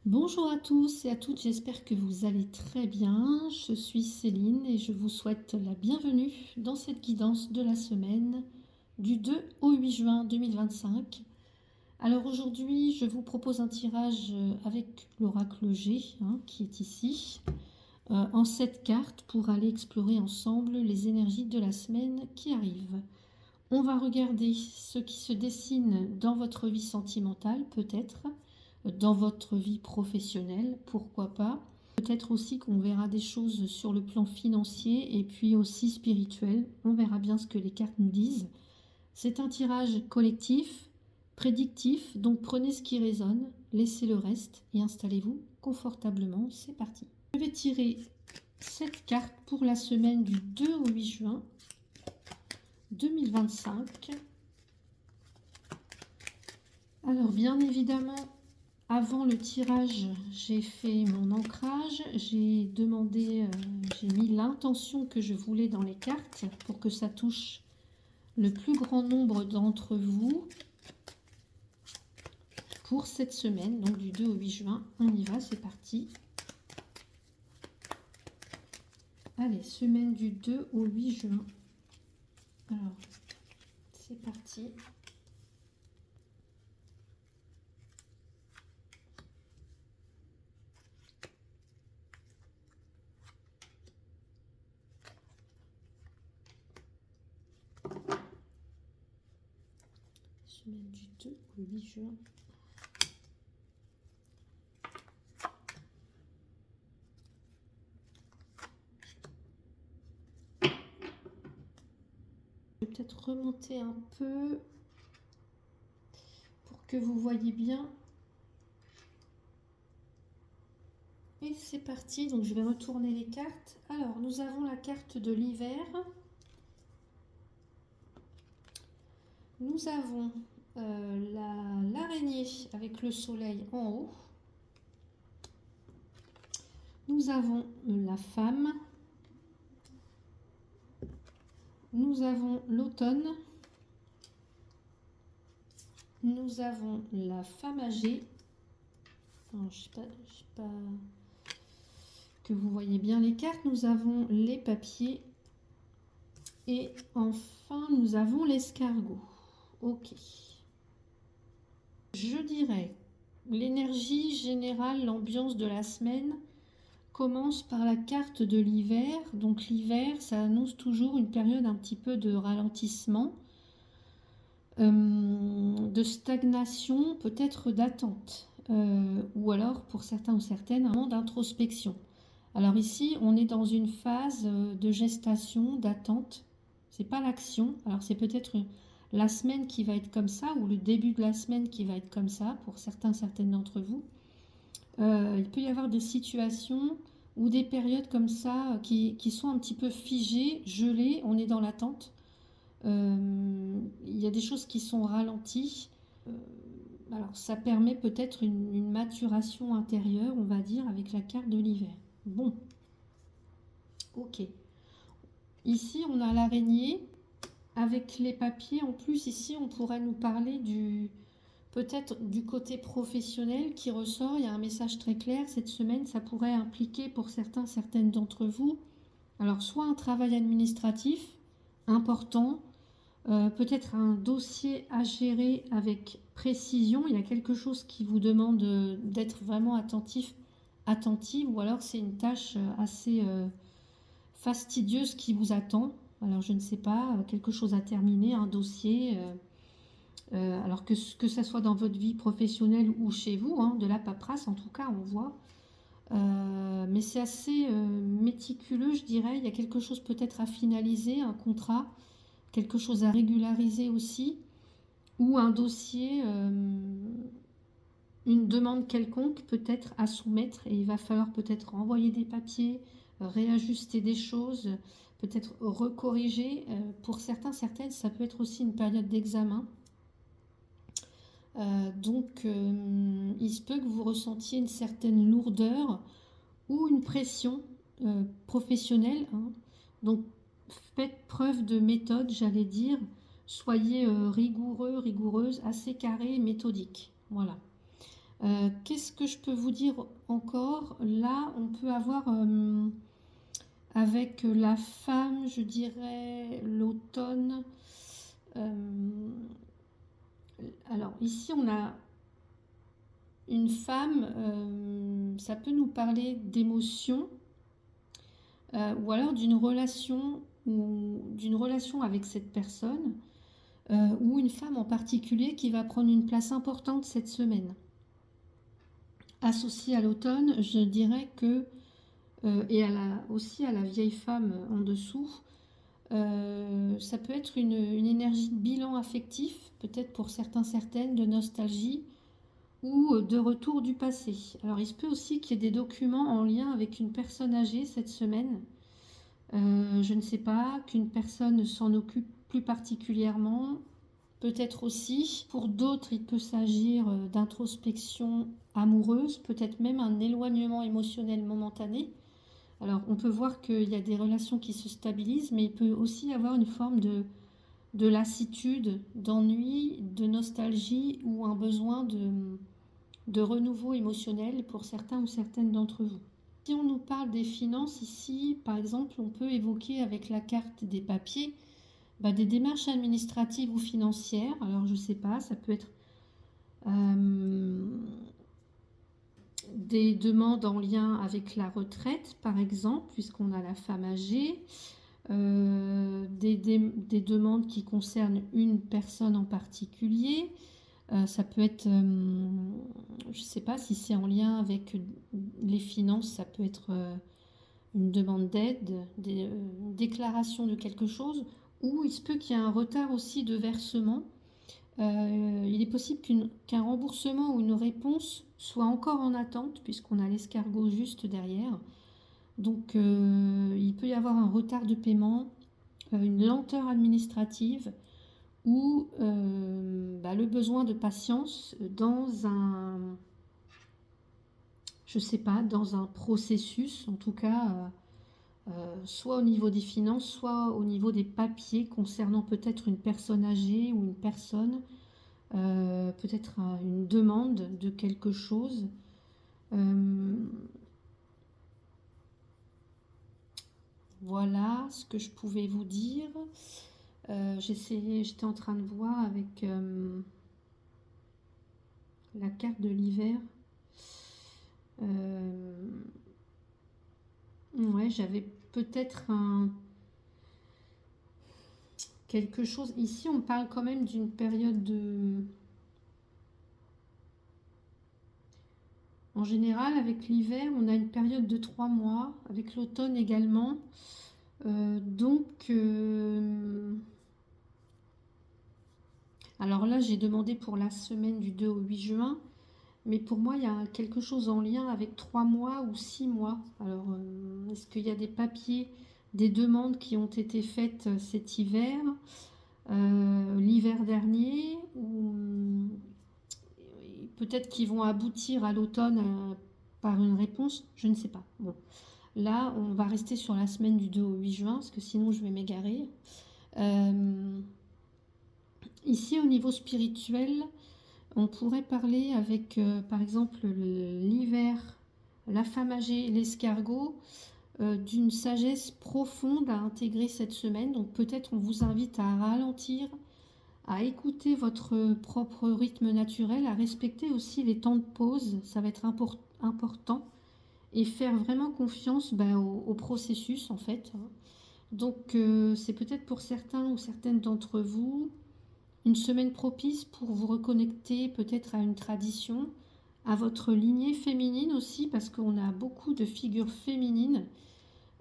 Bonjour à tous et à toutes, j'espère que vous allez très bien. Je suis Céline et je vous souhaite la bienvenue dans cette guidance de la semaine du 2 au 8 juin 2025. Alors aujourd'hui, je vous propose un tirage avec l'oracle G qui est ici, en 7 cartes pour aller explorer ensemble les énergies de la semaine qui arrive. On va regarder ce qui se dessine dans votre vie sentimentale, peut-être, dans votre vie professionnelle, pourquoi pas. Peut-être aussi qu'on verra des choses sur le plan financier et puis aussi spirituel. On verra bien ce que les cartes nous disent. C'est un tirage collectif, prédictif, donc prenez ce qui résonne, laissez le reste et installez-vous confortablement. C'est parti. Je vais tirer cette carte pour la semaine du 2 au 8 juin 2025. Alors bien évidemment, avant le tirage, j'ai fait mon ancrage, j'ai demandé, j'ai mis l'intention que je voulais dans les cartes pour que ça touche le plus grand nombre d'entre vous pour cette semaine, donc du 2 au 8 juin. On y va, c'est parti. Allez, semaine du 2 au 8 juin. Alors, c'est parti. Semaine du 2 au 8 juin. Je vais peut-être remonter un peu pour que vous voyez bien. Et c'est parti, donc je vais retourner les cartes. Alors, nous avons la carte de l'hiver. Nous avons l'araignée avec le soleil en haut. Nous avons la femme. Nous avons l'automne. Nous avons la femme âgée. Alors, je sais pas que vous voyez bien les cartes. Nous avons les papiers. Et enfin, nous avons l'escargot. Ok. Je dirais l'énergie générale, l'ambiance de la semaine commence par la carte de l'hiver. Donc l'hiver, ça annonce toujours une période un petit peu de ralentissement, de stagnation, peut-être d'attente, ou alors pour certains ou certaines, un moment d'introspection. Alors ici, on est dans une phase de gestation, d'attente. C'est pas l'action. Alors c'est peut-être la semaine qui va être comme ça, ou le début de la semaine qui va être comme ça pour certains, certaines d'entre vous. Il peut y avoir des situations ou des périodes comme ça qui sont un petit peu figées, gelées, on est dans l'attente. Il y a des choses qui sont ralenties. Euh, alors ça permet peut-être une maturation intérieure, on va dire, avec la carte de l'hiver. Bon, ok. Ici, on a l'araignée avec les papiers. En plus, ici, on pourrait nous parler peut-être du côté professionnel qui ressort. Il y a un message très clair cette semaine. Ça pourrait impliquer pour certains, certaines d'entre vous, alors soit un travail administratif important, peut-être un dossier à gérer avec précision. Il y a quelque chose qui vous demande d'être vraiment attentif, attentive, ou alors c'est une tâche assez fastidieuse qui vous attend. Alors je ne sais pas, quelque chose à terminer, un dossier. Alors que ça soit dans votre vie professionnelle ou chez vous, de la paperasse en tout cas, on voit. Mais c'est assez méticuleux, je dirais. Il y a quelque chose peut-être à finaliser, un contrat, quelque chose à régulariser aussi, ou un dossier, une demande quelconque peut-être à soumettre, et il va falloir peut-être renvoyer des papiers, réajuster des choses, peut-être recorriger. Pour certains, certaines, ça peut être aussi une période d'examen. Donc, il se peut que vous ressentiez une certaine lourdeur ou une pression professionnelle. Donc, faites preuve de méthode, j'allais dire. Soyez rigoureux, rigoureuse, assez carré, méthodique. Voilà. Qu'est-ce que je peux vous dire encore? Là, on peut avoir avec la femme, je dirais l'automne. Alors ici, on a une femme, ça peut nous parler d'émotions ou alors d'une relation avec cette personne ou une femme en particulier qui va prendre une place importante cette semaine. Associée à l'automne, je dirais que, et aussi à la vieille femme en dessous, ça peut être une énergie de bilan affectif, peut-être pour certains, certaines, de nostalgie ou de retour du passé. Alors il se peut aussi qu'il y ait des documents en lien avec une personne âgée cette semaine. Je ne sais pas, qu'une personne s'en occupe plus particulièrement. Peut-être aussi, pour d'autres, il peut s'agir d'introspection amoureuse, peut-être même un éloignement émotionnel momentané. Alors on peut voir qu'il y a des relations qui se stabilisent, mais il peut aussi y avoir une forme de lassitude, d'ennui, de nostalgie ou un besoin de renouveau émotionnel pour certains ou certaines d'entre vous. Si on nous parle des finances ici, par exemple, on peut évoquer avec la carte des papiers des démarches administratives ou financières. Alors je ne sais pas, ça peut être des demandes en lien avec la retraite, par exemple, puisqu'on a la femme âgée, des demandes qui concernent une personne en particulier. Ça peut être, je ne sais pas si c'est en lien avec les finances, ça peut être une demande d'aide, une déclaration de quelque chose, ou il se peut qu'il y ait un retard aussi de versement. Il est possible qu'un remboursement ou une réponse soit encore en attente, puisqu'on a l'escargot juste derrière. Donc il peut y avoir un retard de paiement, une lenteur administrative, ou le besoin de patience dans un, je sais pas, dans un processus, en tout cas, soit au niveau des finances, soit au niveau des papiers concernant peut-être une personne âgée ou une personne, peut-être une demande de quelque chose. Voilà ce que je pouvais vous dire. J'étais en train de voir avec la carte de l'hiver. Ouais, j'avais peut-être quelque chose. Ici, on parle quand même d'une période de... En général, avec l'hiver, on a une période de 3 mois, avec l'automne également. Alors là, j'ai demandé pour la semaine du 2 au 8 juin, mais pour moi, il y a quelque chose en lien avec 3 mois ou 6 mois. Alors, est-ce qu'il y a des papiers, des demandes qui ont été faites cet hiver, l'hiver dernier, ou peut-être qu'ils vont aboutir à l'automne par une réponse, je ne sais pas. Bon, là, on va rester sur la semaine du 2 au 8 juin, parce que sinon je vais m'égarer. Ici, au niveau spirituel, on pourrait parler avec, par exemple, l'hiver, la femme âgée, l'escargot, d'une sagesse profonde à intégrer cette semaine. Donc peut-être on vous invite à ralentir, à écouter votre propre rythme naturel, à respecter aussi les temps de pause, ça va être important, et faire vraiment confiance au processus en fait. Donc c'est peut-être pour certains ou certaines d'entre vous une semaine propice pour vous reconnecter peut-être à une tradition, à votre lignée féminine aussi, parce qu'on a beaucoup de figures féminines,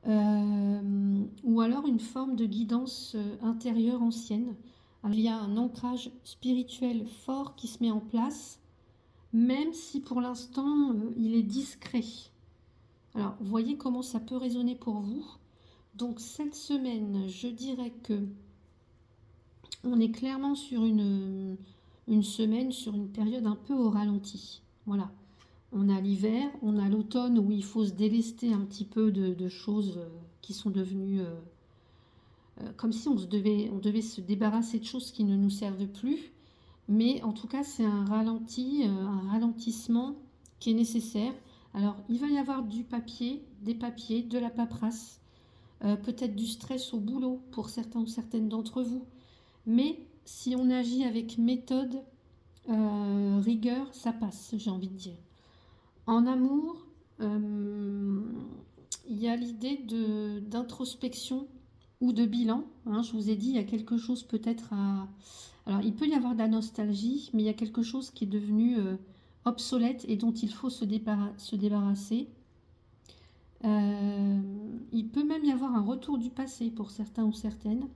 ou alors une forme de guidance intérieure ancienne. Alors, il y a un ancrage spirituel fort qui se met en place, même si pour l'instant il est discret. Alors, vous voyez comment ça peut résonner pour vous. Donc cette semaine, je dirais que on est clairement sur une semaine, sur une période un peu au ralenti. Voilà. On a l'hiver, on a l'automne où il faut se délester un petit peu de choses qui sont devenues comme si on devait se débarrasser de choses qui ne nous servent plus. Mais en tout cas, c'est un ralentissement qui est nécessaire. Alors, il va y avoir du papier, des papiers, de la paperasse, peut-être du stress au boulot pour certains ou certaines d'entre vous. Mais si on agit avec méthode, rigueur, ça passe, j'ai envie de dire. En amour, il y a l'idée d'introspection ou de bilan. Hein, je vous ai dit, il y a quelque chose peut-être à... Alors, il peut y avoir de la nostalgie, mais il y a quelque chose qui est devenu obsolète et dont il faut se débarrasser. Il peut même y avoir un retour du passé pour certains ou certaines.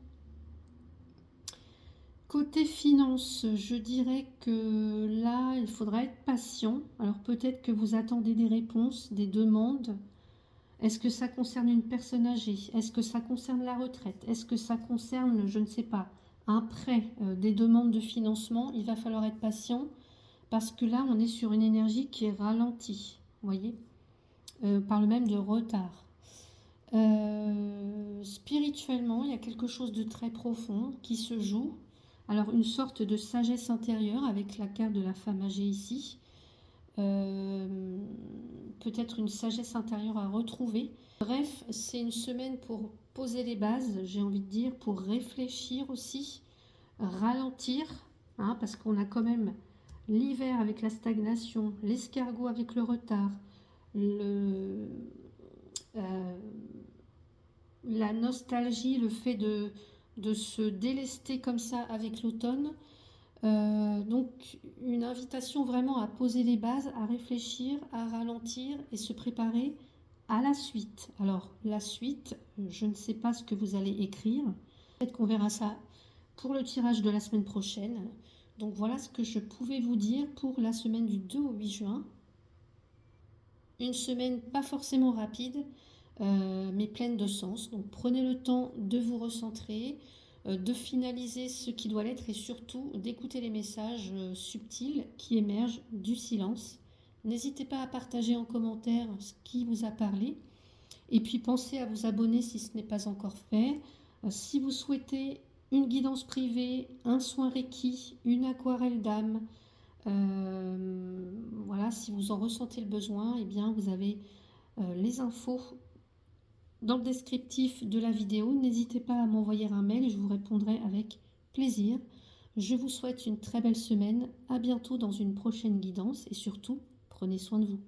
Côté finance, je dirais que là, il faudra être patient. Alors peut-être que vous attendez des réponses, des demandes. Est-ce que ça concerne une personne âgée? Est-ce que ça concerne la retraite? Est-ce que ça concerne, je ne sais pas, un prêt, des demandes de financement? Il va falloir être patient parce que là, on est sur une énergie qui est ralentie, vous voyez, par le même de retard. Spirituellement, il y a quelque chose de très profond qui se joue. Alors, une sorte de sagesse intérieure avec la carte de la femme âgée ici. Peut-être une sagesse intérieure à retrouver. Bref, c'est une semaine pour poser les bases, j'ai envie de dire, pour réfléchir aussi, ralentir, hein, parce qu'on a quand même l'hiver avec la stagnation, l'escargot avec le retard, la nostalgie, le fait de se délester comme ça avec l'automne. Donc une invitation vraiment à poser les bases, à réfléchir, à ralentir et se préparer à la suite. Alors la suite, je ne sais pas ce que vous allez écrire. Peut-être qu'on verra ça pour le tirage de la semaine prochaine. Donc voilà ce que je pouvais vous dire pour la semaine du 2 au 8 juin. Une semaine pas forcément rapide, mais pleine de sens. Donc prenez le temps de vous recentrer, de finaliser ce qui doit l'être et surtout d'écouter les messages subtils qui émergent du silence. N'hésitez pas à partager en commentaire ce qui vous a parlé. Et puis pensez à vous abonner si ce n'est pas encore fait. Si vous souhaitez une guidance privée, un soin Reiki, une aquarelle d'âme, voilà, si vous en ressentez le besoin, eh bien vous avez les infos dans le descriptif de la vidéo. N'hésitez pas à m'envoyer un mail et je vous répondrai avec plaisir. Je vous souhaite une très belle semaine. À bientôt dans une prochaine guidance et surtout, prenez soin de vous.